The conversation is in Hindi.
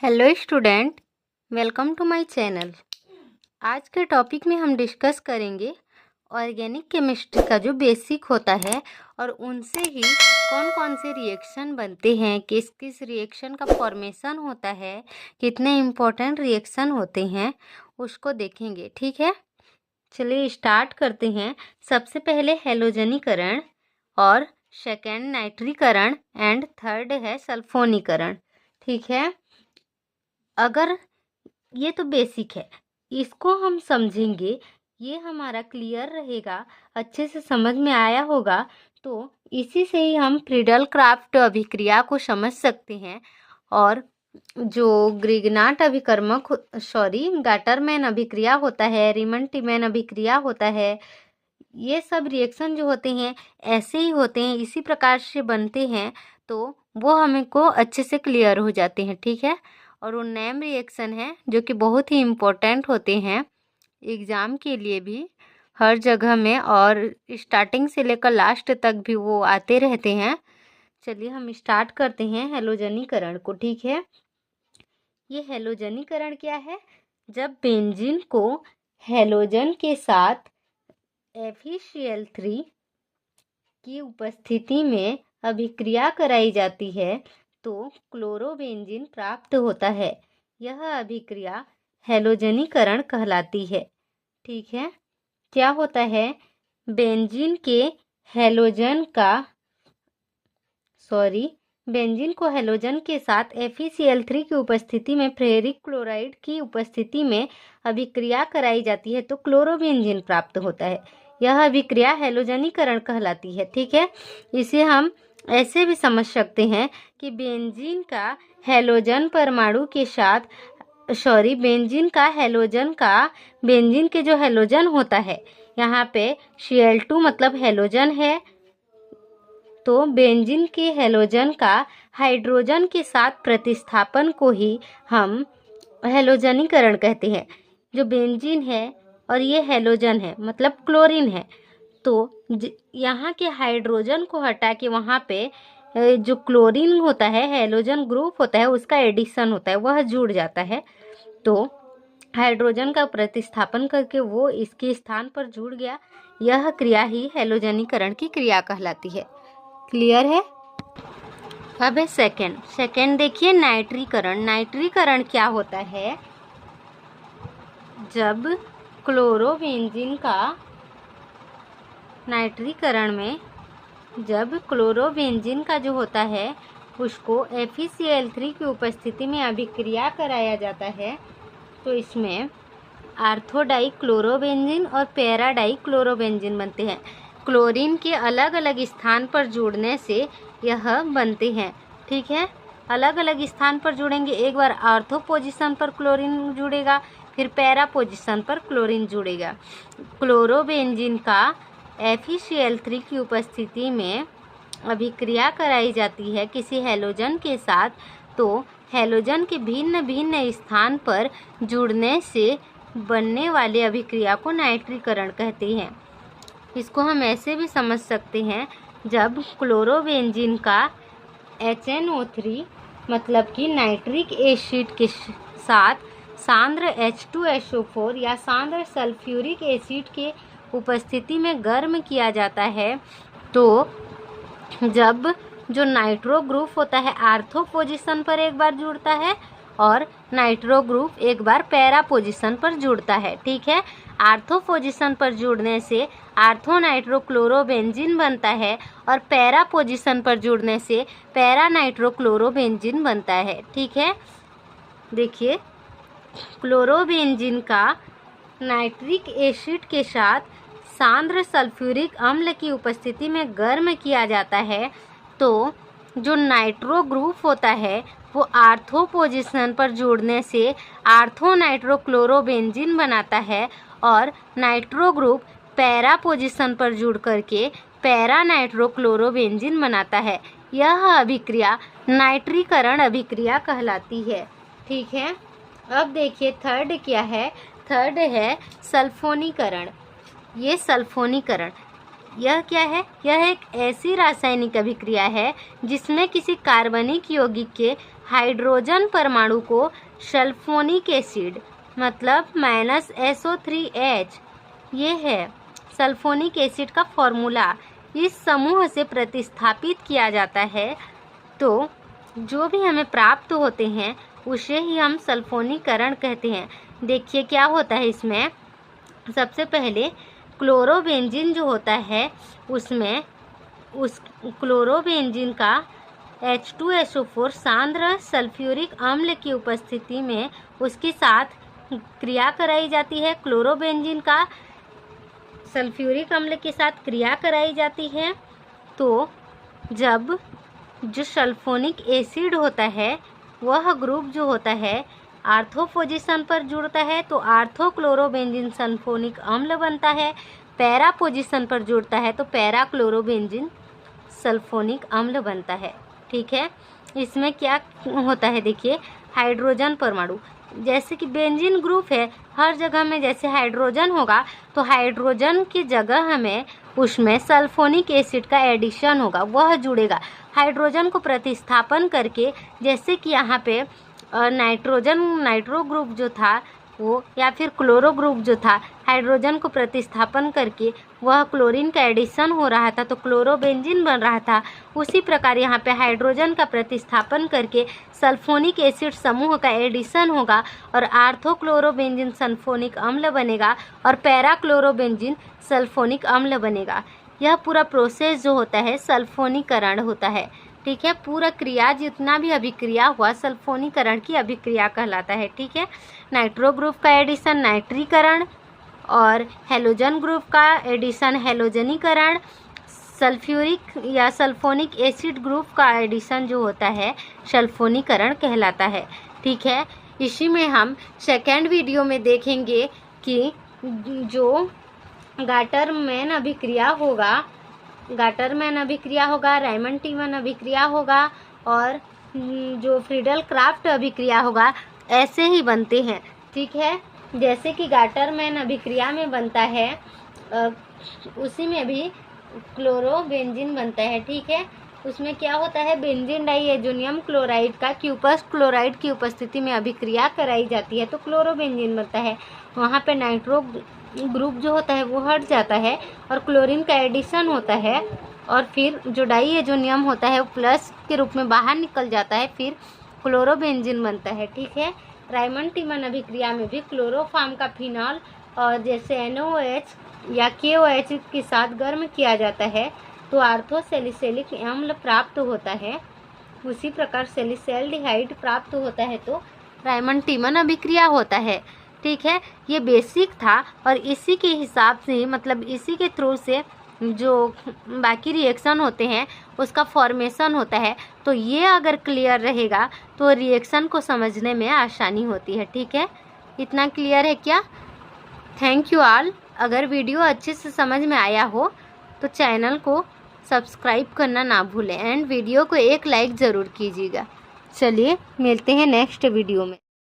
Hello student, welcome to my channel. आज के टॉपिक में हम डिस्कस करेंगे ऑर्गेनिक केमिस्ट्री का जो बेसिक होता है और उनसे ही कौन कौन से रिएक्शन बनते हैं, किस किस रिएक्शन का फॉर्मेशन होता है, कितने इम्पोर्टेंट रिएक्शन होते हैं उसको देखेंगे। ठीक है, चलिए स्टार्ट करते हैं। सबसे पहले हैलोजनीकरण और सेकेंड नाइट्रीकरण एंड थर्ड है सल्फोनीकरण। ठीक है, अगर ये तो बेसिक है, इसको हम समझेंगे, ये हमारा क्लियर रहेगा, अच्छे से समझ में आया होगा तो इसी से ही हम फ्रीडल क्राफ्ट अभिक्रिया को समझ सकते हैं। और जो ग्रिग्नाट अभिकर्मक गाटरमैन अभिक्रिया होता है, रीमन टीमैन अभिक्रिया होता है, ये सब रिएक्शन जो होते हैं ऐसे ही होते हैं, इसी प्रकार से बनते हैं, तो वो हमें को अच्छे से क्लियर हो जाते हैं। ठीक है, और वो नेम रिएक्शन है जो कि बहुत ही इम्पोर्टेंट होते हैं एग्ज़ाम के लिए भी, हर जगह में, और स्टार्टिंग से लेकर लास्ट तक भी वो आते रहते हैं। चलिए हम स्टार्ट करते हैं हैलोजनीकरण को। ठीक है, ये हैलोजनीकरण क्या है? जब बेंजीन को हैलोजन के साथ FeCl3 की उपस्थिति में अभिक्रिया कराई जाती है तो क्लोरोबेंजीन प्राप्त होता है। यह अभिक्रिया हैलोजनीकरण कहलाती है। ठीक है, क्या होता है? बेंजीन को हैलोजन के साथ FeCl3 की उपस्थिति में फेरिक क्लोराइड की उपस्थिति में अभिक्रिया कराई जाती है तो क्लोरोबेंजीन प्राप्त होता है। यह अभिक्रिया हैलोजनीकरण कहलाती है। ठीक है, इसे हम ऐसे भी समझ सकते हैं कि बेंजीन का हैलोजन परमाणु के साथ बेंजीन के जो हैलोजन होता है, यहाँ पे Cl2 मतलब हैलोजन है, तो बेंजीन के हैलोजन का हाइड्रोजन के साथ प्रतिस्थापन को ही हम हैलोजनीकरण कहते हैं। जो बेंजीन है और ये हैलोजन है मतलब क्लोरीन है, तो यहाँ के हाइड्रोजन को हटा के वहाँ पे जो क्लोरीन होता है, हैलोजन ग्रुप होता है, उसका एडिशन होता है, वह जुड़ जाता है। तो हाइड्रोजन का प्रतिस्थापन करके वो इसके स्थान पर जुड़ गया। यह क्रिया ही हैलोजनीकरण की क्रिया कहलाती है। क्लियर है? अब है सेकेंड देखिए, नाइट्रीकरण क्या होता है? जब क्लोरोबेंजीन का नाइट्रीकरण में जब क्लोरोबेंजीन का जो होता है उसको FeCl3 की उपस्थिति में अभिक्रिया कराया जाता है तो इसमें आर्थोडाई क्लोरोबेंजीन और पैराडाई क्लोरोबेंजीन बनते हैं। क्लोरीन के अलग अलग स्थान पर जुड़ने से यह बनते हैं। ठीक है, अलग अलग स्थान पर जुड़ेंगे, एक बार आर्थो पोजीशन पर क्लोरीन जुड़ेगा, फिर पैरा पोजीशन पर क्लोरीन जुड़ेगा। क्लोरोबेंजीन का FeCl3 की उपस्थिति में अभिक्रिया कराई जाती है किसी हैलोजन के साथ तो हैलोजन के भिन्न भिन्न स्थान पर जुड़ने से बनने वाले अभिक्रिया को नाइट्रीकरण कहते हैं। इसको हम ऐसे भी समझ सकते हैं, जब क्लोरोबेंजीन का HNO3 मतलब कि नाइट्रिक एसिड के साथ सांद्र H2SO4 या सांद्र सल्फ्यूरिक एसिड के उपस्थिति में गर्म किया जाता है तो जब जो नाइट्रो ग्रुप होता है आर्थो पोजीशन पर एक बार जुड़ता है और नाइट्रो ग्रुप एक बार पैरा पोजीशन पर जुड़ता है। ठीक है, आर्थो पोजीशन पर जुड़ने से आर्थो नाइट्रो क्लोरोबेंजीन बनता है और पैरा पोजीशन पर जुड़ने से पैरा नाइट्रो क्लोरोबेंजीन बनता है। ठीक है, देखिए, क्लोरोबेंजीन का नाइट्रिक एसिड के साथ सांद्र सल्फ्यूरिक अम्ल की उपस्थिति में गर्म किया जाता है तो जो नाइट्रो ग्रुप होता है वो आर्थो पोजीशन पर जुड़ने से आर्थो नाइट्रो क्लोरोबेंजीन बनाता है और नाइट्रो ग्रुप पैरा पोजीशन पर जुड़ करके पैरा नाइट्रो क्लोरोबेंजीन बनाता है। यह अभिक्रिया नाइट्रीकरण अभिक्रिया कहलाती है। ठीक है, अब देखिए थर्ड क्या है? थर्ड है सल्फोनीकरण। ये सल्फोनीकरण यह क्या है? यह एक ऐसी रासायनिक अभिक्रिया है जिसमें किसी कार्बनिक यौगिक के हाइड्रोजन परमाणु को सल्फोनिक एसिड मतलब -SO3H, ये है सल्फोनिक एसिड का फॉर्मूला, इस समूह से प्रतिस्थापित किया जाता है तो जो भी हमें प्राप्त होते हैं उसे ही हम सल्फोनीकरण कहते हैं। देखिए क्या होता है इसमें। सबसे पहले क्लोरोबेंजीन जो होता है उसमें उस क्लोरोबेंजीन का H2SO4 सांद्र सल्फ्यूरिक अम्ल की उपस्थिति में उसके साथ क्रिया कराई जाती है। क्लोरोबेंजीन का सल्फ्यूरिक अम्ल के साथ क्रिया कराई जाती है तो जब जो सल्फोनिक एसिड होता है वह ग्रुप जो होता है आर्थो पोजीशन पर जुड़ता है तो आर्थो क्लोरोबेंजीन सल्फोनिक अम्ल बनता है। पैरा पोजीशन पर जुड़ता है तो पैरा क्लोरोबेंजीन सल्फोनिक अम्ल बनता है। ठीक है, इसमें क्या होता है देखिए, हाइड्रोजन परमाणु, जैसे कि बेंजीन ग्रुप है, हर जगह में जैसे हाइड्रोजन होगा तो हाइड्रोजन की जगह हमें उसमें सल्फोनिक एसिड का एडिशन होगा, वह जुड़ेगा। हाइड्रोजन को प्रतिस्थापन करके, जैसे कि यहाँ पे नाइट्रो ग्रुप जो था वो या फिर क्लोरो ग्रुप जो था, हाइड्रोजन को प्रतिस्थापन करके वह क्लोरीन का एडिशन हो रहा था तो क्लोरोबेंजीन बन रहा था। उसी प्रकार यहाँ पे हाइड्रोजन का प्रतिस्थापन करके सल्फोनिक एसिड समूह का एडिशन होगा और आर्थोक्लोरोबेंजीन सल्फोनिक अम्ल बनेगा और पैराक्लोरोबेंजीन सल्फोनिक अम्ल बनेगा। यह पूरा प्रोसेस जो होता है सल्फोनीकरण होता है। ठीक है, पूरा क्रिया जितना भी अभिक्रिया हुआ सल्फोनीकरण की अभिक्रिया कहलाता है। ठीक है, नाइट्रो ग्रुप का एडिशन नाइट्रीकरण और हेलोजन ग्रुप का एडिशन हेलोजनीकरण, सल्फ्यूरिक या सल्फोनिक एसिड ग्रुप का एडिशन जो होता है सल्फोनीकरण कहलाता है। ठीक है, इसी में हम सेकेंड वीडियो में देखेंगे कि जो गाटरमैन अभिक्रिया होगा, रायमंड टीमन अभिक्रिया होगा और जो फ्रीडल क्राफ्ट अभिक्रिया होगा, ऐसे ही बनते हैं। ठीक है, जैसे कि गाटरमैन अभिक्रिया में बनता है उसी में भी क्लोरोबेंजीन बनता है। ठीक है, उसमें क्या होता है, बेंजीन डाइएजोनियम क्लोराइड का क्यूपस क्लोराइड की उपस्थिति में अभिक्रिया कराई जाती है तो क्लोरोबेंजीन बनता है। वहाँ पे नाइट्रो ग्रुप जो होता है वो हट जाता है और क्लोरीन का एडिशन होता है और फिर जो डाइएजोनियम होता है वो प्लस के रूप में बाहर निकल जाता है, फिर क्लोरोबेंजीन बनता है। ठीक है, रायमंड टीमन अभिक्रिया में भी क्लोरोफॉर्म का फिनॉल और जैसे NOH या KOH के साथ गर्म किया जाता है तो आर्थोसैलिसिलिक अम्ल प्राप्त होता है। उसी प्रकार सैलिसैल्डिहाइड प्राप्त होता है तो रायमंड टीमन अभिक्रिया होता है। ठीक है, ये बेसिक था और इसी के हिसाब से मतलब इसी के थ्रू से जो बाकी रिएक्शन होते हैं उसका फॉर्मेशन होता है। तो ये अगर क्लियर रहेगा तो रिएक्शन को समझने में आसानी होती है। ठीक है, इतना क्लियर है क्या? Thank you all. अगर वीडियो अच्छे से समझ में आया हो तो चैनल को सब्सक्राइब करना ना भूलें एंड वीडियो को एक लाइक ज़रूर कीजिएगा। चलिए मिलते हैं नेक्स्ट वीडियो में।